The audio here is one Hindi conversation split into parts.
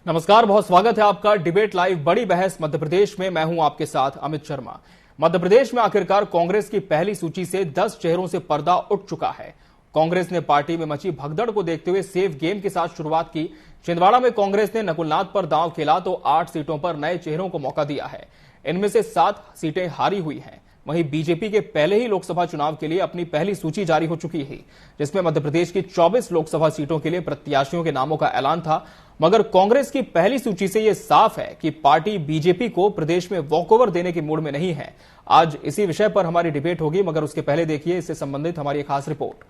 नमस्कार, बहुत स्वागत है आपका डिबेट लाइव बड़ी बहस मध्य प्रदेश में। मैं हूं आपके साथ अमित शर्मा। मध्य प्रदेश में आखिरकार कांग्रेस की पहली सूची से 10 चेहरों से पर्दा उठ चुका है। कांग्रेस ने पार्टी में मची भगदड़ को देखते हुए सेफ गेम के साथ शुरुआत की। छिंदवाड़ा में कांग्रेस ने नकुलनाथ पर दांव खेला तो 8 सीटों पर नए चेहरों को मौका दिया है। इनमें से 7 सीटें हारी हुई हैं। वहीं बीजेपी के पहले ही लोकसभा चुनाव के लिए अपनी पहली सूची जारी हो चुकी है, जिसमें मध्य प्रदेश की 24 लोकसभा सीटों के लिए प्रत्याशियों के नामों का ऐलान था। मगर कांग्रेस की पहली सूची से यह साफ है कि पार्टी बीजेपी को प्रदेश में वॉकओवर देने के मूड में नहीं है। आज इसी विषय पर हमारी डिबेट होगी, मगर उसके पहले देखिए इससे संबंधित हमारी एक खास रिपोर्ट।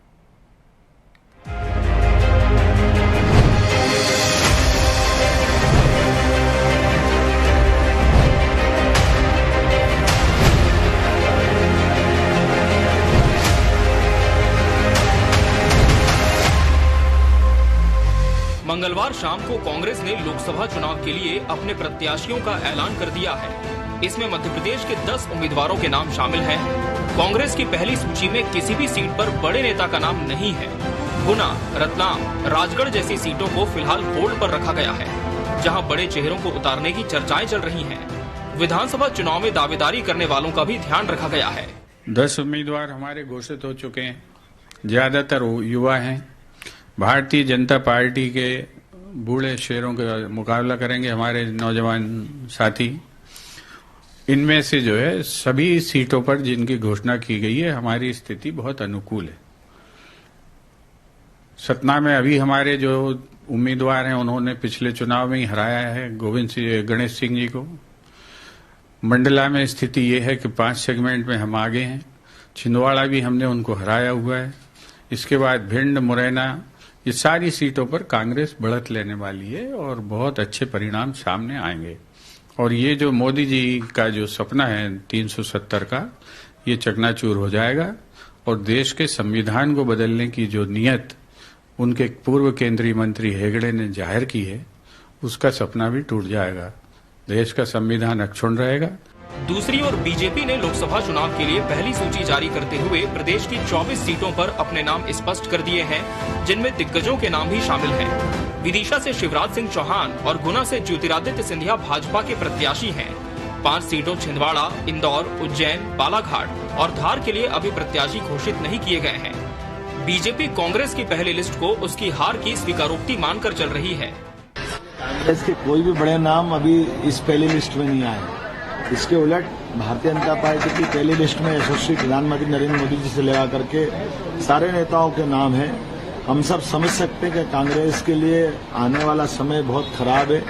मंगलवार शाम को कांग्रेस ने लोकसभा चुनाव के लिए अपने प्रत्याशियों का ऐलान कर दिया है। इसमें मध्य प्रदेश के 10 उम्मीदवारों के नाम शामिल हैं। कांग्रेस की पहली सूची में किसी भी सीट पर बड़े नेता का नाम नहीं है। गुना, रतलाम, राजगढ़ जैसी सीटों को फिलहाल होल्ड पर रखा गया है, जहां बड़े चेहरों को उतारने की चर्चाएं चल रही हैं। विधानसभा चुनाव में दावेदारी करने वालों का भी ध्यान रखा गया है। 10 उम्मीदवार हमारे घोषित हो चुके हैं। ज्यादातर युवा हैं। भारतीय जनता पार्टी के बूढ़े शेरों का मुकाबला करेंगे हमारे नौजवान साथी। इनमें से जो है सभी सीटों पर जिनकी घोषणा की गई है, हमारी स्थिति बहुत अनुकूल है। सतना में अभी हमारे जो उम्मीदवार हैं, उन्होंने पिछले चुनाव में ही हराया है गणेश सिंह जी को। मंडला में स्थिति ये है कि 5 सेगमेंट में हम आगे हैं। छिंदवाड़ा भी हमने उनको हराया हुआ है। इसके बाद भिंड, मुरैना, ये सारी सीटों पर कांग्रेस बढ़त लेने वाली है और बहुत अच्छे परिणाम सामने आएंगे। और ये जो मोदी जी का जो सपना है 370 का, ये चकनाचूर हो जाएगा और देश के संविधान को बदलने की जो नियत उनके पूर्व केंद्रीय मंत्री हेगड़े ने जाहिर की है, उसका सपना भी टूट जाएगा। देश का संविधान अक्षुण्ण रहेगा। दूसरी ओर बीजेपी ने लोकसभा चुनाव के लिए पहली सूची जारी करते हुए प्रदेश की 24 सीटों पर अपने नाम स्पष्ट कर दिए हैं, जिनमें दिग्गजों के नाम भी शामिल हैं। विदिशा से शिवराज सिंह चौहान और गुना से ज्योतिरादित्य सिंधिया भाजपा के प्रत्याशी हैं। 5 सीटों छिंदवाड़ा, इंदौर, उज्जैन, बालाघाट और धार के लिए अभी प्रत्याशी घोषित नहीं किए गए हैं। बीजेपी कांग्रेस की पहली लिस्ट को उसकी हार की स्वीकारोक्ति मानकर चल रही है। कांग्रेस के कोई भी बड़े नाम अभी इस पहली लिस्ट में नहीं आए। इसके उलट भारतीय जनता पार्टी की पहली लिस्ट में यशस्वी प्रधानमंत्री नरेंद्र मोदी जी से लगा करके सारे नेताओं के नाम हैं। हम सब समझ सकते हैं कि कांग्रेस के लिए आने वाला समय बहुत खराब है।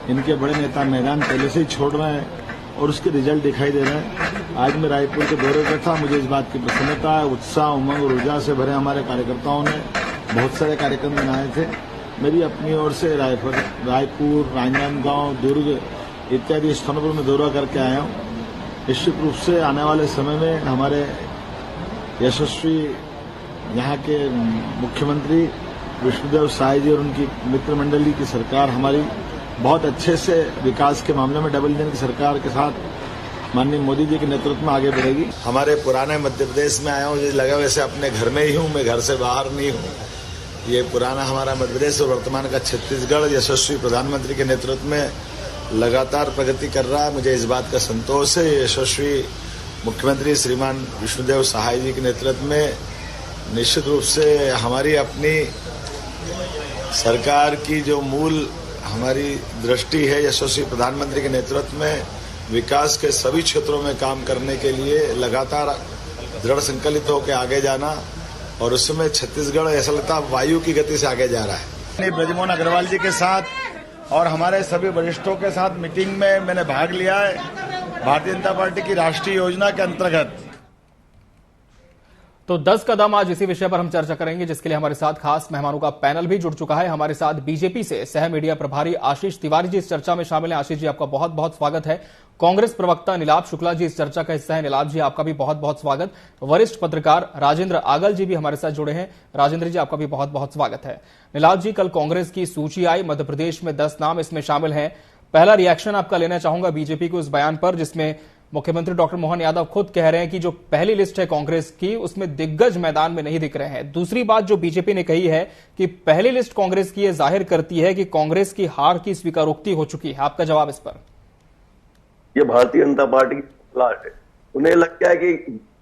इनके बड़े नेता मैदान पहले से ही छोड़ रहे हैं और उसके रिजल्ट दिखाई दे रहे हैं। आज मैं रायपुर के दौरे पर था। मुझे इस बात की प्रसन्नता है, उत्साह, उमंग और ऊर्जा से भरे हमारे कार्यकर्ताओं ने बहुत सारे कार्यक्रम बनाए थे। मैं भी अपनी ओर से रायपुर, राजनांदगांव, दुर्ग इत्यादि स्थानों पर मैं दौरा करके आया हूँ। निश्चित रूप से आने वाले समय में हमारे यशस्वी यहाँ के मुख्यमंत्री विष्णुदेव साय जी और उनकी मित्र मंडली की सरकार हमारी बहुत अच्छे से विकास के मामले में डबल इंजन की सरकार के साथ माननीय मोदी जी के नेतृत्व में आगे बढ़ेगी। हमारे पुराने मध्य प्रदेश में आया हूँ, ये लगा वैसे अपने घर में ही हूँ, मैं घर से बाहर नहीं हूँ। ये पुराना हमारा मध्य प्रदेश और वर्तमान का छत्तीसगढ़ यशस्वी प्रधानमंत्री के नेतृत्व में लगातार प्रगति कर रहा है। मुझे इस बात का संतोष है। यशस्वी मुख्यमंत्री श्रीमान विष्णुदेव साय जी के नेतृत्व में निश्चित रूप से हमारी अपनी सरकार की जो मूल हमारी दृष्टि है, यशस्वी प्रधानमंत्री के नेतृत्व में विकास के सभी क्षेत्रों में काम करने के लिए लगातार दृढ़ संकल्पित होकर आगे जाना, और उसमें छत्तीसगढ़ ऐसा लगता है वायु की गति से आगे जा रहा है। ब्रजमोहन अग्रवाल जी के साथ और हमारे सभी वरिष्ठों के साथ मीटिंग में मैंने भाग लिया है भारतीय जनता पार्टी की राष्ट्रीय योजना के अंतर्गत। तो 10 कदम आज इसी विषय पर हम चर्चा करेंगे, जिसके लिए हमारे साथ खास मेहमानों का पैनल भी जुड़ चुका है। हमारे साथ बीजेपी से सह मीडिया प्रभारी आशीष तिवारी जी इस चर्चा में शामिल हैं। आशीष जी, आपका बहुत बहुत स्वागत है। कांग्रेस प्रवक्ता नीलाभ शुक्ला जी इस चर्चा का हिस्सा है। नीलाभ जी, आपका भी बहुत बहुत स्वागत। वरिष्ठ पत्रकार राजेंद्र आगल जी भी हमारे साथ जुड़े हैं। राजेंद्र जी, आपका भी बहुत बहुत स्वागत है। नीलाभ जी, कल कांग्रेस की सूची आई, मध्य प्रदेश में 10 नाम इसमें शामिल हैं। पहला रिएक्शन आपका लेना चाहूंगा बीजेपी को इस बयान पर, जिसमें मुख्यमंत्री डॉक्टर मोहन यादव खुद कह रहे हैं कि जो पहली लिस्ट है कांग्रेस की उसमें दिग्गज मैदान में नहीं दिख रहे हैं। दूसरी बात जो बीजेपी ने कही है कि पहली लिस्ट कांग्रेस की, यह जाहिर करती है कि कांग्रेस की हार की स्वीकारोक्ति हो चुकी है। आपका जवाब इस पर? ये भारतीय जनता पार्टी की प्लाट है। उन्हें लगता है कि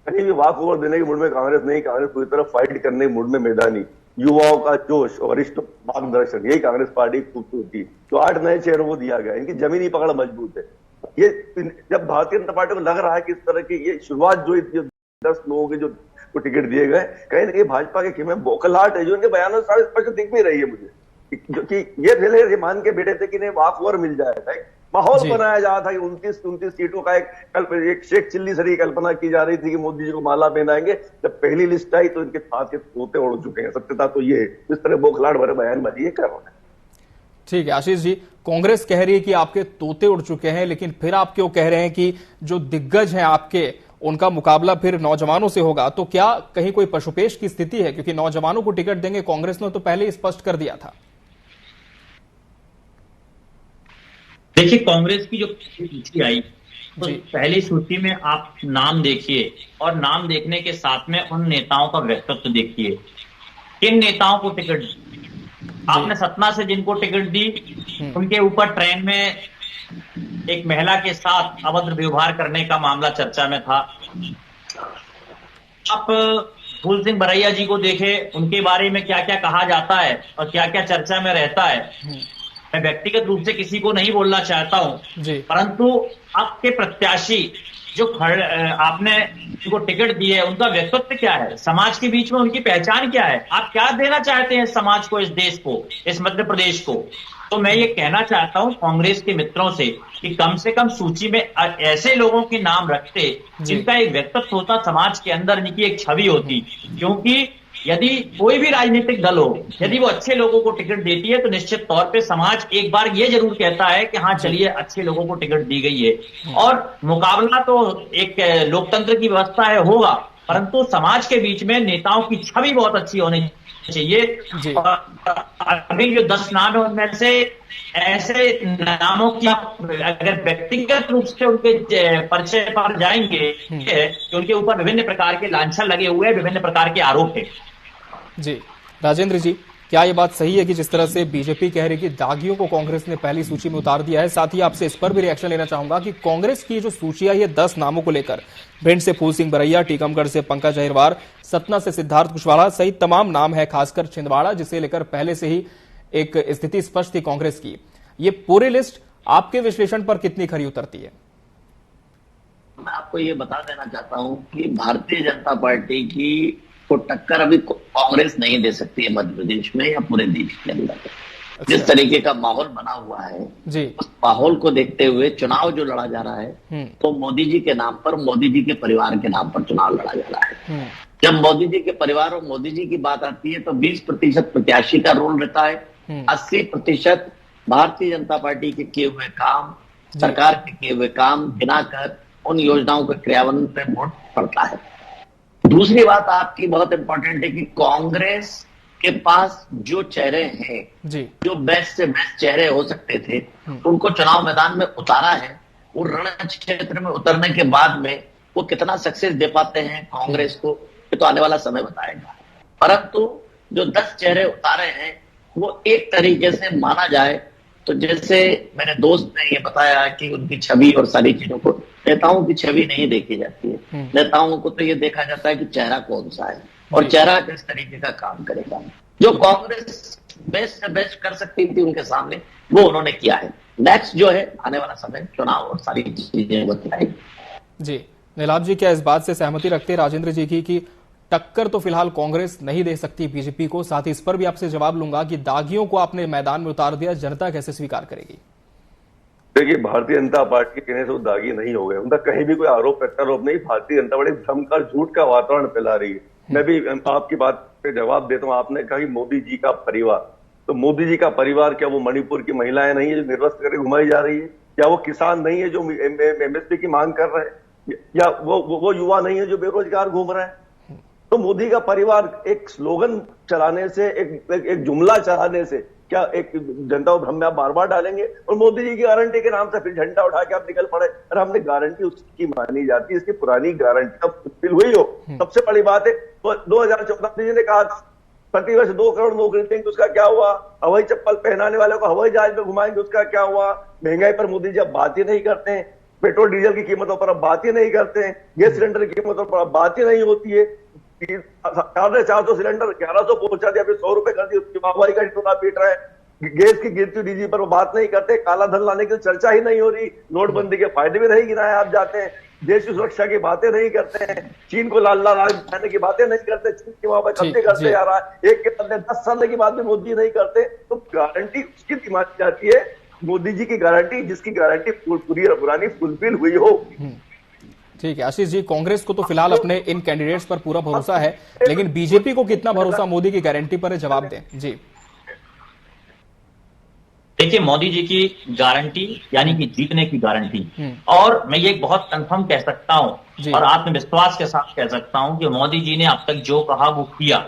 कहीं भी वाक ओवर देने के मूड में कांग्रेस नहीं, कांग्रेस पूरी तरह फाइट करने के मूड में मैदानी, युवाओं का जोश और वरिष्ठ मार्गदर्शन, यही कांग्रेस पार्टी की खूबसूरती। जो 8 नए चेहरों को दिया गया, इनकी जमीनी पकड़ मजबूत है। ये जब भारतीय जनता पार्टी को लग रहा है कि इस तरह की ये शुरुआत जो 10 लोगों के जो को टिकट दिए गए, कहीं ना कहीं भाजपा के खेमे बौखलाहट है जो इनके बयानों से स्पष्ट दिख भी रही है मुझे, कि ये पहले ये मान के बैठे थे कि नहीं वाक ओवर मिल जाएगा। माहौल बनाया जा रहा था कि 29 सीटों का एक शेख चिल्ली सरी कल्पना की जा रही थी कि मोदी जी को माला पहनाएंगे। जब पहली लिस्ट आई तो इनके हाथ के तोते उड़ चुके हैं। सत्यता तो ये इस तरह बौखलाहट भरे बयानबाजी ये कर रहे हैं। ठीक है आशीष जी, कांग्रेस कह रही है कि आपके तोते उड़ चुके हैं, लेकिन फिर आप क्यों कह रहे हैं कि जो दिग्गज हैं आपके, उनका मुकाबला फिर नौजवानों से होगा? तो क्या कहीं कोई पशुपेश की स्थिति है? क्योंकि नौजवानों को टिकट देंगे कांग्रेस ने तो पहले ही स्पष्ट कर दिया था। देखिए, कांग्रेस की जो सूची आई तो पहली सूची में आप नाम देखिए और नाम देखने के साथ में उन नेताओं का व्यक्तित्व देखिए। किन नेताओं को टिकट आपने सतना से जिनको टिकट दी, उनके ऊपर ट्रेन में एक महिला के साथ अभद्र व्यवहार करने का मामला चर्चा में था। आप फूल सिंह बरैया जी को देखें, उनके बारे में क्या क्या कहा जाता है और क्या क्या चर्चा में रहता है। मैं व्यक्तिगत रूप से किसी को नहीं बोलना चाहता हूं, परंतु आपके प्रत्याशी जो आपने उनको टिकट दी है, उनका व्यक्तित्व क्या है, समाज के बीच में उनकी पहचान क्या है, आप क्या देना चाहते हैं समाज को, इस देश को, इस मध्य प्रदेश को। तो मैं ये कहना चाहता हूं कांग्रेस के मित्रों से कि कम से कम सूची में ऐसे लोगों के नाम रखते जिनका एक व्यक्तित्व होता, समाज के अंदर इनकी एक छवि होती। क्योंकि यदि कोई भी राजनीतिक दल हो, यदि वो अच्छे लोगों को टिकट देती है तो निश्चित तौर पे समाज एक बार ये जरूर कहता है कि हाँ चलिए अच्छे लोगों को टिकट दी गई है। और मुकाबला तो एक लोकतंत्र की व्यवस्था है, होगा, परंतु समाज के बीच में नेताओं की छवि बहुत अच्छी होनी चाहिए। अभी जो 10 नाम है उनमें से ऐसे नामों की अगर व्यक्तिगत रूप से उनके परिचय पर जाएंगे कि उनके ऊपर विभिन्न प्रकार के लांछन लगे हुए हैं, विभिन्न प्रकार के आरोप है। जी राजेंद्र जी, क्या ये बात सही है कि जिस तरह से बीजेपी कह रही है कि दागियों को कांग्रेस ने पहली सूची में उतार दिया है? साथ ही आपसे इस पर भी रिएक्शन लेना चाहूंगा कि कांग्रेस की जो सूची आई है 10 नामों को लेकर, भिंड से फूल सिंह बरैया, टीकमगढ़ से पंकज अहिरवार, सतना से सिद्धार्थ कुशवाहा सहित तमाम नाम है, खासकर छिंदवाड़ा जिसे लेकर पहले से ही एक स्थिति स्पष्ट थी कांग्रेस की। ये पूरी लिस्ट आपके विश्लेषण पर कितनी खरी उतरती है? मैं आपको ये बता देना चाहता हूं कि भारतीय जनता पार्टी की को टक्कर अभी कांग्रेस नहीं दे सकती है मध्य प्रदेश में या पूरे देश के अंदर। जिस तरीके का माहौल बना हुआ है जी, उस माहौल को देखते हुए चुनाव जो लड़ा जा रहा है तो मोदी जी के नाम पर, मोदी जी के परिवार के नाम पर चुनाव लड़ा जा रहा है। जब मोदी जी के परिवार और मोदी जी की बात आती है तो 20% प्रत्याशी का रोल रहता है, 80% भारतीय जनता पार्टी के किए हुए काम, सरकार के किए हुए काम गिनाकर उन योजनाओं के क्रियान्वयन पर वोट पड़ता है। दूसरी बात आपकी बहुत इंपॉर्टेंट है कि कांग्रेस के पास जो चेहरे हैं जी, जो बेस्ट से बेस्ट चेहरे हो सकते थे, उनको चुनाव मैदान में उतारा है। वो रण क्षेत्र में उतरने के बाद में वो कितना सक्सेस दे पाते हैं कांग्रेस को, ये तो आने वाला समय बताएगा। परंतु जो 10 चेहरे उतारे हैं वो एक तरीके से माना जाए तो जैसे मेरे दोस्त ने ये बताया कि उनकी छवि और सारी चीजों को, नेताओं की छवि नहीं देखी जाती है। नेताओं को तो ये देखा जाता है कि चेहरा कौन सा है और चेहरा किस तरीके का काम करेगा। जो कांग्रेस बेस्ट से बेस्ट कर सकती थी उनके सामने, वो उन्होंने किया है। नेक्स्ट जो है आने वाला समय चुनाव और सारी चीजें बताएगी। जी नीलाभ जी, क्या इस बात से सहमति रखते राजेंद्र जी की कि टक्कर तो फिलहाल कांग्रेस नहीं दे सकती बीजेपी को? साथ ही इस पर भी आपसे जवाब लूंगा कि दागियों को आपने मैदान में उतार दिया, जनता कैसे स्वीकार करेगी? देखिए, भारतीय जनता पार्टी कहने से वो दागी नहीं हो गए, उनका कहीं भी कोई आरोप प्रत्यारोप नहीं। भारतीय जनता पार्टी धमकार झूठ का वातावरण फैला रही है। मैं भी आपकी बात पे जवाब देता हूँ। आपने कहा कि मोदी जी का परिवार, तो मोदी जी का परिवार क्या वो मणिपुर की महिलाएं नहीं है जो निर्वस्त्र करके घुमाई जा रही है? क्या वो किसान नहीं है जो एमएसपी की मांग कर रहे हैं? या वो युवा नहीं है जो बेरोजगार घूम रहा है? तो मोदी का परिवार एक स्लोगन चलाने से, एक जुमला चलाने से क्या एक जनता को भ्रम में आप बार बार डालेंगे? और मोदी जी की गारंटी के नाम से फिर झंडा उठा के आप निकल पड़े। अरे हमने गारंटी उसकी मानी जाती है, इसकी पुरानी गारंटी अब फुलफिल हुई हो, सबसे बड़ी बात है। तो 2014 में ने कहा प्रतिवर्ष 2 करोड़ नौकरी देंगे, उसका क्या हुआ? हवाई चप्पल पहनाने वालों को हवाई जहाज में घुमाएंगे, उसका क्या हुआ? महंगाई पर मोदी जी अब बात ही नहीं करते हैं, पेट्रोल डीजल की कीमतों पर अब बात ही नहीं करते हैं, गैस सिलेंडर की कीमतों पर अब बात ही नहीं होती है। 450 सिलेंडर 1100 पहुंचा दिया, फिर 100 रुपए कर दिए, उसकी महंगाई का टोला पीट रहा है। गैस की गिरती डीजी पर वो बात नहीं करते, काला धन लाने की चर्चा ही नहीं हो रही, नोटबंदी के फायदे भी नहीं गिनाए आप जाते हैं, देश की सुरक्षा की बातें नहीं करते हैं, चीन को लाल लाल दिखाने की बातें नहीं करते, चीन की वहां पर कब्जे करते जा रहा है, एक के बदले 10 साल की बात भी मोदी नहीं करते। तो गारंटी उसकी मानी जाती है, मोदी जी की गारंटी, जिसकी गारंटी पूरी पुरानी फुलफिल हुई हो। ठीक है आशीष जी, कांग्रेस को तो फिलहाल अपने इन कैंडिडेट्स पर पूरा भरोसा है, लेकिन बीजेपी को कितना भरोसा मोदी की गारंटी पर है, जवाब दें जी। देखिए, मोदी जी की गारंटी यानी कि जीतने की गारंटी, और मैं ये बहुत कंफर्म कह सकता हूं और आत्मविश्वास के साथ कह सकता हूं कि मोदी जी ने अब तक जो कहा वो किया।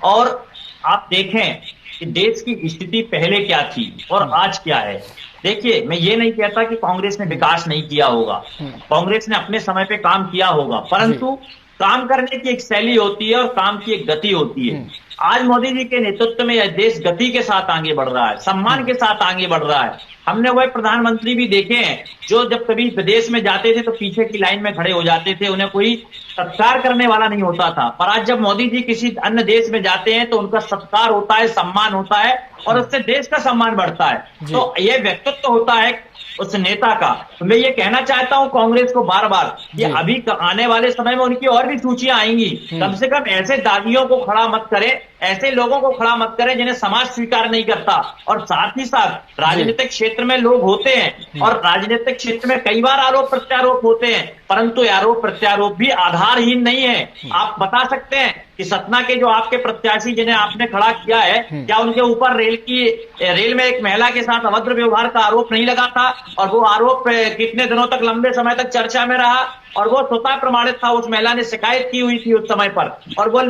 और आप देखें कि देश की स्थिति पहले क्या थी और आज क्या है। देखिए, मैं ये नहीं कहता कि कांग्रेस ने विकास नहीं किया होगा, कांग्रेस ने अपने समय पे काम किया होगा, परंतु काम करने की एक शैली होती है और काम की एक गति होती है। आज मोदी जी के नेतृत्व में यह देश गति के साथ आगे बढ़ रहा है, सम्मान के साथ आगे बढ़ रहा है। हमने वह प्रधानमंत्री भी देखे हैं जो जब कभी विदेश में जाते थे तो पीछे की लाइन में खड़े हो जाते थे, उन्हें कोई सत्कार करने वाला नहीं होता था। पर आज जब मोदी जी किसी अन्य देश में जाते हैं तो उनका सत्कार होता है, सम्मान होता है और उससे देश का सम्मान बढ़ता है। तो यह व्यक्तित्व होता है उस नेता का। तो मैं ये कहना चाहता हूं कांग्रेस को बार बार कि अभी आने वाले समय में उनकी और भी सूचियां आएंगी, कम से कम ऐसे दागियों को खड़ा मत करें, ऐसे लोगों को खड़ा मत करें जिन्हें समाज स्वीकार नहीं करता। और साथ ही साथ राजनीतिक क्षेत्र में लोग होते हैं और राजनीतिक क्षेत्र में कई बार आरोप प्रत्यारोप होते हैं, परंतु आरोप प्रत्यारोप भी आधारहीन नहीं है। आप बता सकते हैं कि सतना के जो आपके प्रत्याशी जिन्हें आपने खड़ा किया है, क्या उनके ऊपर रेल में एक महिला के साथ अभद्र व्यवहार का आरोप नहीं लगा था? और वो आरोप कितने दिनों तक, लंबे समय तक चर्चा में रहा और वो स्वतः प्रमाणित था। उस महिला ने शिकायत की हुई थी उस समय पर और वो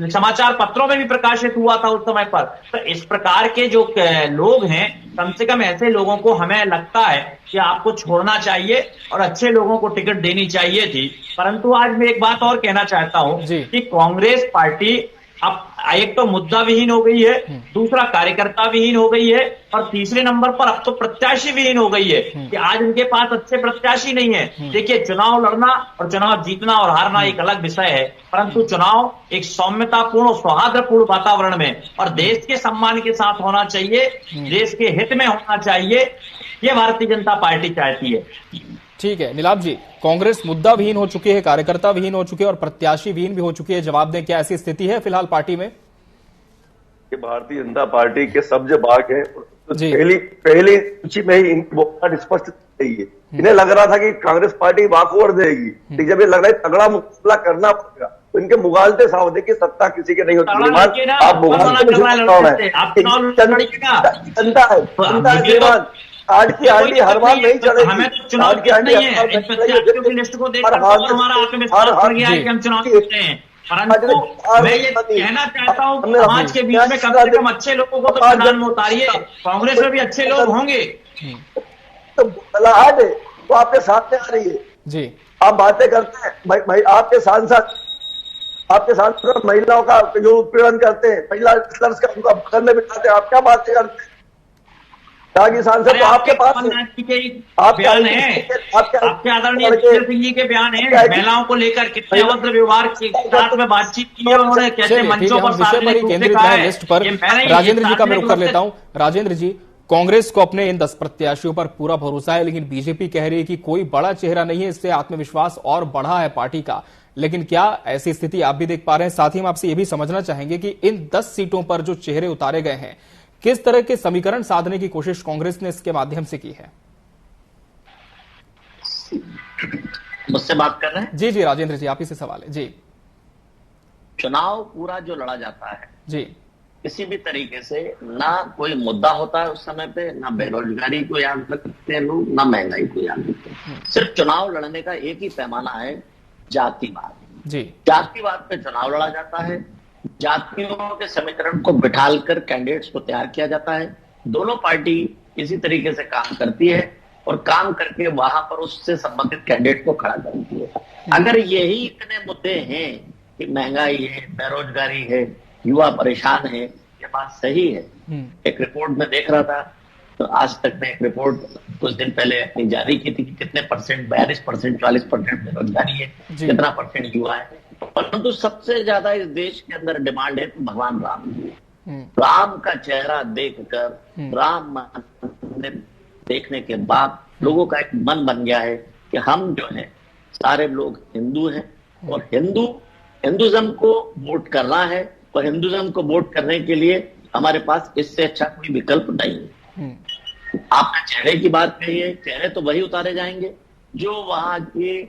समाचार पत्रों में भी प्रकाशित हुआ था उस समय पर। तो इस प्रकार के जो लोग हैं, कम से कम ऐसे लोगों को हमें लगता है कि आपको छोड़ना चाहिए और अच्छे लोगों को टिकट देनी चाहिए थी। परंतु आज मैं एक बात और कहना चाहता हूं कि कांग्रेस पार्टी अब एक तो मुद्दा विहीन हो गई है, दूसरा कार्यकर्ता विहीन हो गई है और तीसरे नंबर पर अब तो प्रत्याशी विहीन हो गई है कि आज उनके पास अच्छे प्रत्याशी नहीं है। देखिए, चुनाव लड़ना और चुनाव जीतना और हारना एक अलग विषय है, परंतु चुनाव एक सौम्यतापूर्ण, सौहार्दपूर्ण वातावरण में और देश के सम्मान के साथ होना चाहिए, देश के हित में होना चाहिए, ये भारतीय जनता पार्टी चाहती है। ठीक है नीलाभ जी, कांग्रेस मुद्दा विहीन हो चुकी है, कार्यकर्ता विहीन हो चुके हैं और प्रत्याशी विहीन भी हो चुकी है, जवाब दें क्या ऐसी स्थिति है फिलहाल पार्टी में? भारतीय जनता पार्टी के सब जो भाग है तो पहली सूची में ही इनकी बहुत स्पष्ट रही है। इन्हें लग रहा था कि कांग्रेस पार्टी वॉकओवर देगी, जब ये लग रहा है तगड़ा मुकाबला करना पड़ेगा तो इनके मुगालते सावधे की सत्ता किसी के नहीं होती। आप जनता है, आज की हांडी हर बार नहीं चलेगी। हमें तो चुनाव नहीं है, इन प्रत्याशियों की लिस्ट को देखकर हमारा आत्मविश्वास बढ़ गया है कि हम चुनाव जीतते हैं। परंतु मैं ये कहना चाहता हूँ समाज के बीच में कम से कम अच्छे लोगों को तो मैदान में उतारिए, कांग्रेस में भी अच्छे लोग होंगे। तो बदलाहट है वो आपके सामने आ रही है जी। आप बातें करते हैं भाई आपके सांसद महिलाओं का जो उत्पीड़न करते हैं, महिला स्लर्स का उनका बगल में बिठाते हैं, आप क्या बातें करते हैं? सांसद तो आपके पास बयान है, आपके आदरणीय सिंह जी के बयान है, महिलाओं को लेकर कितने अभद्र व्यवहार के साथ में बातचीत की है उन्होंने, कैसे मंचों पर सार्वजनिक रूप से कहा है। लिस्ट पर राजेंद्र जी का मैं रुख कर लेता हूं। राजेंद्र जी, कांग्रेस को अपने इन 10 प्रत्याशियों पर पूरा भरोसा है, लेकिन बीजेपी कह रही है कि कोई बड़ा चेहरा नहीं है, इससे आत्मविश्वास और बढ़ा है पार्टी का। लेकिन क्या ऐसी स्थिति आप भी देख पा रहे हैं? साथ ही हम आपसे ये भी समझना चाहेंगे कि इन 10 सीटों पर जो चेहरे उतारे गए हैं, किस तरह के समीकरण साधने की कोशिश कांग्रेस ने इसके माध्यम से की है? मुझसे बात कर रहे हैं? जी जी राजेंद्र जी, आप ही से सवाल है जी। चुनाव पूरा जो लड़ा जाता है जी, किसी भी तरीके से ना कोई मुद्दा होता है उस समय पे, ना बेरोजगारी को याद रखते हैं लोग, ना महंगाई को याद रखते हैं। सिर्फ चुनाव लड़ने का एक ही पैमाना है, जातिवाद जी। जातिवाद पे चुनाव लड़ा जाता है जातियों के समीकरण को बिठालकर कैंडिडेट्स को तैयार किया जाता है। दोनों पार्टी इसी तरीके से काम करती है और काम करके वहां पर उससे संबंधित कैंडिडेट को खड़ा करती है। अगर यही इतने मुद्दे हैं कि महंगाई है, बेरोजगारी है, युवा परेशान है, ये बात सही है। एक रिपोर्ट में देख रहा था, तो आज तक में एक रिपोर्ट कुछ दिन पहले अपनी जारी की थी कि कितने परसेंट, 42%, 40% बेरोजगारी है, कितना परसेंट युवा है। परंतु सबसे ज्यादा इस देश के अंदर डिमांड है तो भगवान राम की। राम का चेहरा देखकर, राम मंदिर देखने के बाद लोगों का एक मन बन गया है कि हम जो है सारे लोग हिंदू हैं और हिंदुज्म को वोट करना है, और हिंदुज्म को वोट करने के लिए हमारे पास इससे अच्छा कोई विकल्प नहीं है। आपने चेहरे की बात कही है, चेहरे तो वही उतारे जाएंगे जो वहां के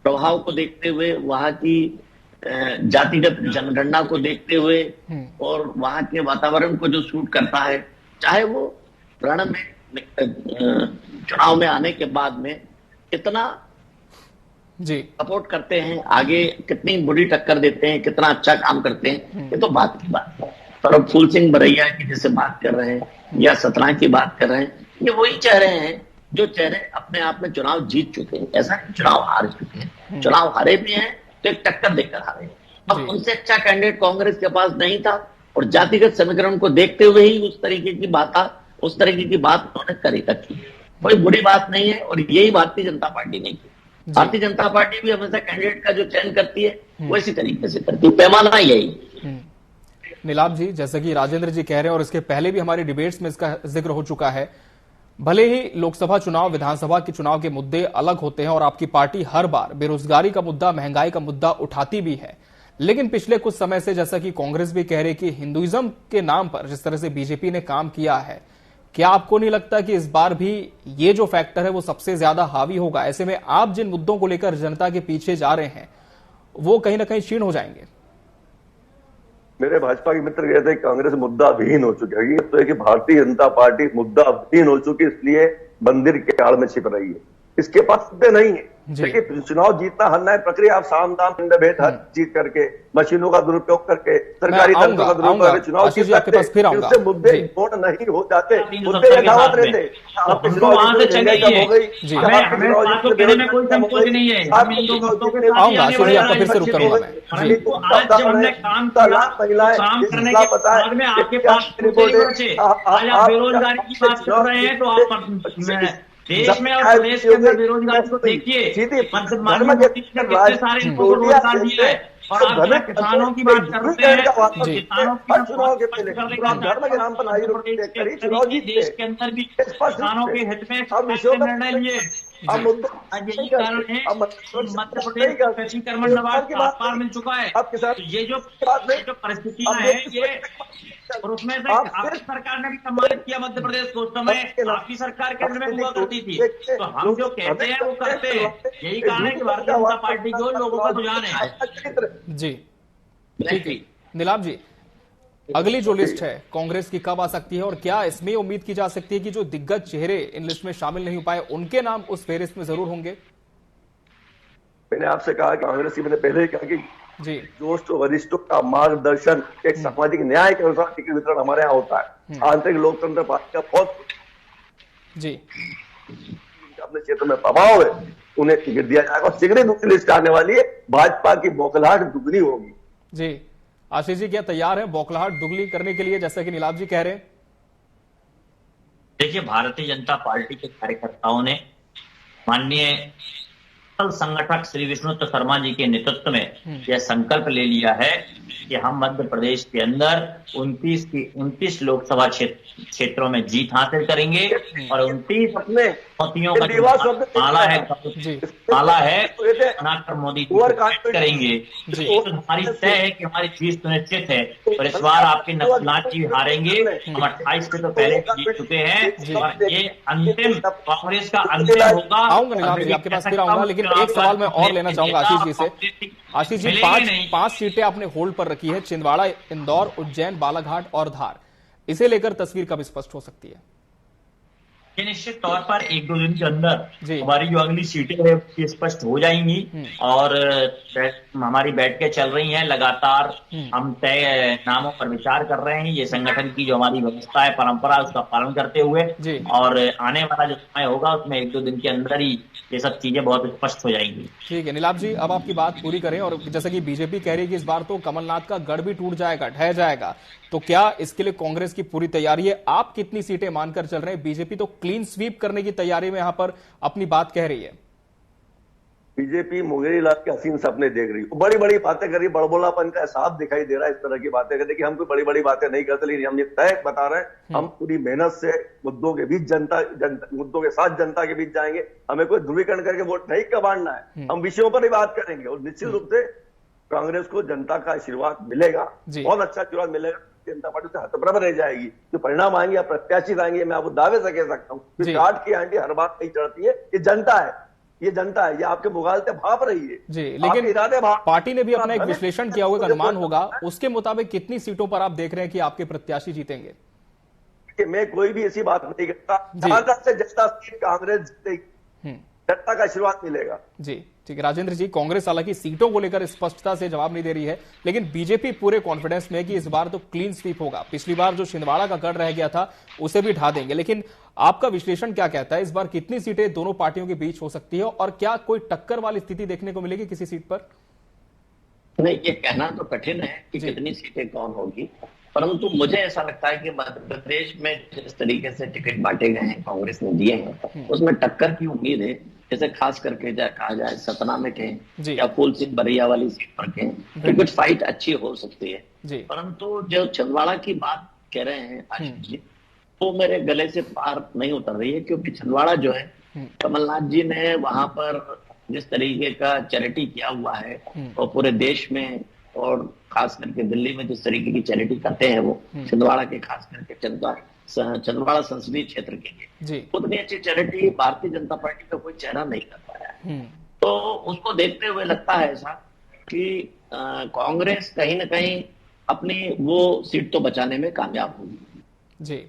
प्रभाव को देखते हुए, वहां की जातिगत जनगणना को देखते हुए और वहां के वातावरण को जो सूट करता है, चाहे वो रण में चुनाव में आने के बाद में कितना सपोर्ट करते हैं, आगे कितनी बुरी टक्कर देते हैं, कितना अच्छा काम करते हैं, ये तो बात की बात है। पर अब फूल सिंह बरैया की जैसे बात कर रहे हैं या सतना की बात कर रहे हैं, ये वही चेहरे हैं जो चेहरे अपने आप में चुनाव जीत चुके हैं। ऐसा नहीं चुनाव हार चुके हैं, चुनाव हारे भी हैं तो एक टक्कर देकर हारे। अब उनसे अच्छा कैंडिडेट कांग्रेस के पास नहीं था और जातिगत समीकरण को देखते हुए ही उस तरीके की बात उन्होंने करी रखी। कोई बुरी बात नहीं है और यही भारतीय जनता पार्टी ने की। भारतीय जनता पार्टी भी हमेशा कैंडिडेट का जो चयन करती है वो इसी तरीके से करती है, पैमाना यही। नीलाभ जी, जैसे कि राजेंद्र जी कह रहे हैं और इसके पहले भी हमारी डिबेट्स में इसका जिक्र हो चुका है, भले ही लोकसभा चुनाव, विधानसभा के चुनाव के मुद्दे अलग होते हैं और आपकी पार्टी हर बार बेरोजगारी का मुद्दा, महंगाई का मुद्दा उठाती भी है, लेकिन पिछले कुछ समय से जैसा कि कांग्रेस भी कह रही कि हिंदुइज्म के नाम पर जिस तरह से बीजेपी ने काम किया है, क्या आपको नहीं लगता कि इस बार भी ये जो फैक्टर है वो सबसे ज्यादा हावी होगा? ऐसे में आप जिन मुद्दों को लेकर जनता के पीछे जा रहे हैं वो कहीं ना कहीं क्षीण हो जाएंगे। मेरे भाजपा के मित्र कहते हैं कांग्रेस मुद्दा विहीन हो चुकी है। ये तो है कि भारतीय जनता पार्टी मुद्दा विहीन हो चुकी है, इसलिए मंदिर के आड़ में छिप रही है। इसके पास मुद्दे नहीं है। देखिए, चुनाव जीतना हरना है प्रक्रिया। आप साम दाम पिंड भेद हर जीत करके, मशीनों का दुरुपयोग करके, सरकारी तंत्र का दुरुपयोग करके चुनाव जीत सकते हैं। उससे मुद्दे वोट नहीं हो जाते, मुद्दे यथावत रहते। बेरोजगारी की बात कर रहे हैं तो आप देश में और प्रदेश के अंदर बेरोजगारी को देखिए, कितने सारे लोगों को रोजगार दिया है। और आप किसानों की बात करते हैं, किसानों के धर्म के नाम पर देश के अंदर भी किसानों के हित में निर्णय लिए। यही कारण है मध्य प्रदेश का कृषिकर्मण नवाज पार मिल चुका है। ये जो परिस्थितियां हैं ये, और उसमें से आपकी सरकार ने भी सम्मानित किया मध्य प्रदेश को। उस समय आपकी सरकार केंद्र में हुआ करती थी। तो हम जो कहते हैं वो करते हैं। यही कारण है कि भारतीय जनता पार्टी को लोगों का रुझान है। जी ठीक है। नीलाभ जी, अगली जो लिस्ट है कांग्रेस की कब आ सकती है और क्या इसमें उम्मीद की जा सकती है कि जो दिग्गज चेहरे इन लिस्ट में शामिल नहीं हो पाए उनके नाम उस फेहरिस्त में जरूर होंगे? मैंने आपसे कहा कि कांग्रेस की, मैंने पहले ही कहा कि जोश वरिष्ठों का मार्गदर्शन, एक सामाजिक न्याय के अनुसार टिकट वितरण हमारे यहाँ होता है। आंतरिक लोकतंत्र पार्टी का बहुत अपने क्षेत्र में प्रभाव है, उन्हें टिकट दिया जाएगा। और शीघ्र दूसरी लिस्ट आने वाली है, भाजपा की बौखलाहट दुगनी होगी। जी आशीष जी, क्या तैयार है बौखलाहट दुगनी करने के लिए, जैसा कि नीलाभ जी कह रहे हैं? देखिए, भारतीय जनता पार्टी के कार्यकर्ताओं ने माननीय संगठक श्री विष्णुदत्त शर्मा जी के नेतृत्व में यह संकल्प ले लिया है कि हम मध्य प्रदेश के अंदर 29 लोकसभा क्षेत्रों में जीत हासिल करेंगे और 29 चुनौतियों का माला है बनाकर मोदी जी करेंगे। तो हमारी तय है कि हमारी जीत सुनिश्चित है और इस बार आपके नक्सलात जी हारेंगे। हम 28 से तो पहले जीत चुके हैं और ये अंतिम कांग्रेस का अंतिम होगा। आपके पास फिर आऊंगा, लेकिन एक सवाल मैं और लेना चाहूंगा आशीष जी से। आशीष जी, पांच सीटें आपने होल्ड पर रखी है, छिंदवाड़ा, इंदौर, उज्जैन, बालाघाट और धार। इसे लेकर तस्वीर कब स्पष्ट हो सकती है? ये निश्चित तौर पर 1-2 दिन के अंदर हमारी जो अगली सीटें हैं ये स्पष्ट हो जाएंगी और हमारी बैठकें चल रही हैं लगातार। हम तय नामों पर विचार कर रहे हैं, ये संगठन की जो हमारी व्यवस्था है, परंपरा, उसका पालन करते हुए, और आने वाला जो समय होगा उसमें 1-2 दिन के अंदर ही ये सब चीजें बहुत स्पष्ट हो जाएंगी। ठीक है नीलाभ जी, अब आपकी बात पूरी करें। और जैसा कि बीजेपी कह रही है कि इस बार तो कमलनाथ का गढ़ भी टूट जाएगा, ढह जाएगा, तो क्या इसके लिए कांग्रेस की पूरी तैयारी है? आप कितनी सीटें मानकर चल रहे हैं? बीजेपी तो क्लीन स्वीप करने की तैयारी में यहां पर अपनी बात कह रही है। बीजेपी मुंगेरी लाल के हसीन सपने देख रही है, बड़ी बड़ी बातें कर रही है, बड़बोलापन का साफ दिखाई दे रहा है। इस तरह की बातें करते कि हम कोई बड़ी बड़ी बातें नहीं करते, लेकिन हम ये तय बता रहे हैं, हम पूरी मेहनत से मुद्दों के बीच मुद्दों के साथ जनता के बीच जाएंगे। हमें कोई ध्रुवीकरण करके वोट नहीं कमाना है, हम विषयों पर ही बात करेंगे और निश्चित रूप से कांग्रेस को जनता का आशीर्वाद मिलेगा, बहुत अच्छा आशीर्वाद मिलेगा। जनता पार्टी से हतप्रभ रह जाएगी। जो परिणाम आएंगे या प्रत्याशित आएंगे, मैं आपको दावे से कह सकता हूँ, काट की आंटी हर बात नहीं चढ़ती है, ये जनता है, ये जनता है, ये आपके मुगालते भाप रही है जी। लेकिन पार्टी ने भी अपना एक विश्लेषण किया होगा, अनुमान होगा, उसके मुताबिक कितनी सीटों पर आप देख रहे हैं कि आपके प्रत्याशी जीतेंगे? कि मैं कोई भी ऐसी बात नहीं करता, ज्यादा से ज्यादा सीट कांग्रेस जीतेगी, जनता का आशीर्वाद मिलेगा जी। ठीक है राजेंद्र जी, कांग्रेस हालांकि सीटों को लेकर स्पष्टता से जवाब नहीं दे रही है, लेकिन बीजेपी पूरे कॉन्फिडेंस में है कि इस बार तो क्लीन स्वीप होगा। पिछली बार जो छिंदवाड़ा का गढ़ रह गया था उसे भी ढा देंगे। लेकिन आपका विश्लेषण क्या कहता है, इस बार कितनी सीटें दोनों पार्टियों के बीच हो सकती है और क्या कोई टक्कर वाली स्थिति देखने को मिलेगी किसी सीट पर? नहीं, ये कहना तो कठिन है कि कितनी सीटें कौन होगी, परंतु मुझे ऐसा लगता है कि मध्य प्रदेश में जिस तरीके से टिकट बांटे गए हैं, कांग्रेस ने दिए हैं, उसमें टक्कर की उम्मीद है। जैसे खास करके कहा जाए सतना में कहें या फूल सिंह बरैया वाली सीट पर कहें, टिकट फाइट अच्छी हो सकती है। परंतु जो छिंदवाड़ा की बात कह रहे हैं आशीष जी, वो मेरे गले से पार नहीं उतर रही है, क्योंकि छिंदवाड़ा जो है, कमलनाथ जी ने वहां पर जिस तरीके का चैरिटी किया हुआ है और पूरे देश में और खास करके दिल्ली में जिस तरीके की चैरिटी करते हैं वो, छिंदवाड़ा के खास करके छिंदवाड़ा संसदीय क्षेत्र के लिए उतनी अच्छी चैरिटी भारतीय जनता पार्टी का कोई चेहरा नहीं कर पाया है। तो उसको देखते हुए लगता है ऐसा कि कांग्रेस कहीं ना कहीं अपनी वो सीट तो बचाने में कामयाब होगी। जी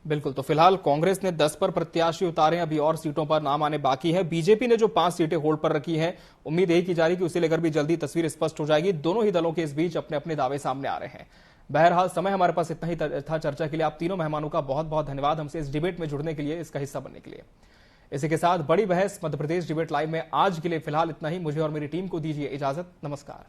बिल्कुल। तो फिलहाल कांग्रेस ने 10 पर प्रत्याशी उतारे, अभी और सीटों पर नाम आने बाकी है। बीजेपी ने जो 5 सीटें होल्ड पर रखी हैं, उम्मीद यही की जा रही है कि उसे लेकर भी जल्दी तस्वीर स्पष्ट हो जाएगी। दोनों ही दलों के इस बीच अपने अपने दावे सामने आ रहे हैं। बहरहाल समय हमारे पास इतना ही था चर्चा के लिए। आप तीनों मेहमानों का बहुत बहुत धन्यवाद हमसे इस डिबेट में जुड़ने के लिए, इसका हिस्सा बनने के लिए। इसी के साथ बड़ी बहस मध्य प्रदेश डिबेट लाइव में आज के लिए फिलहाल इतना ही। मुझे और मेरी टीम को दीजिए इजाजत। नमस्कार।